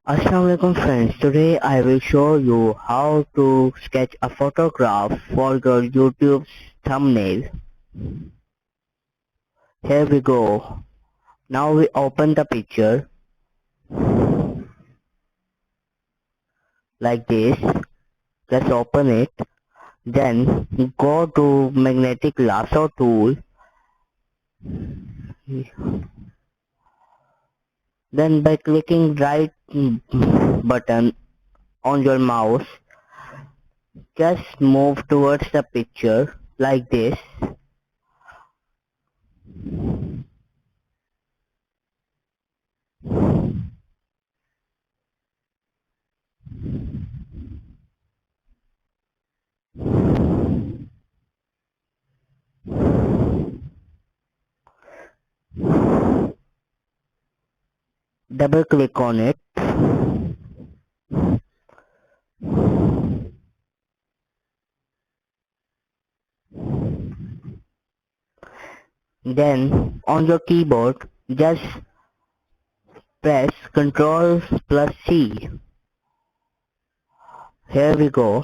Assalamualaikum friends, today I will show you how to sketch a photograph for your YouTube thumbnail. Here we go. Now we open the picture like this. Let's open it. Then go to magnetic lasso tool. Then by clicking right button on your mouse, just move towards the picture like this. Double click on it. Then on your keyboard, just press Ctrl plus C. Here we go.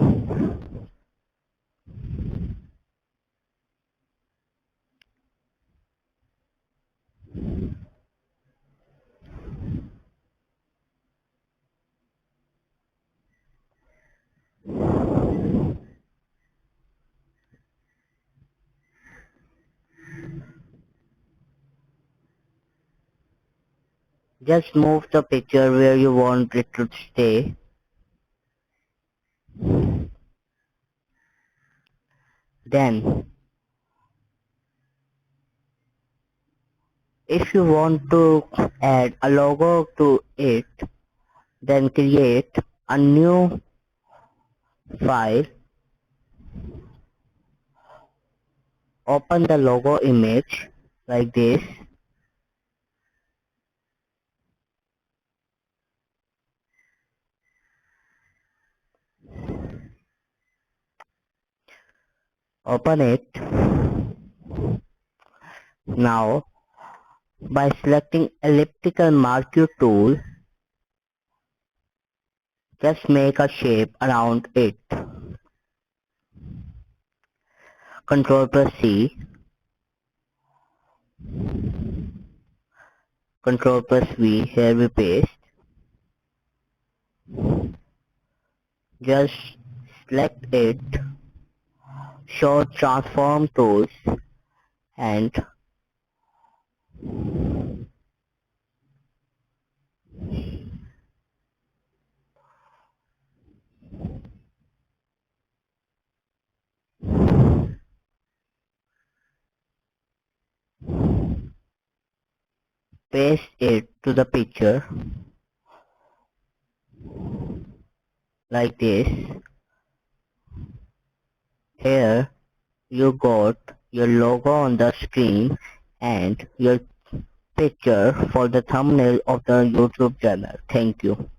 Just move the picture where you want it to stay. Then, if you want to add a logo to it, then create a new file. Open the logo image like this. Open it. Now, by selecting elliptical marquee tool, just make a shape around it. Ctrl plus C. Ctrl plus V. Here we paste. Just select it. Show transform tools and paste it to the picture like this. Here you got your logo on the screen and your picture for the thumbnail of the YouTube channel. Thank you.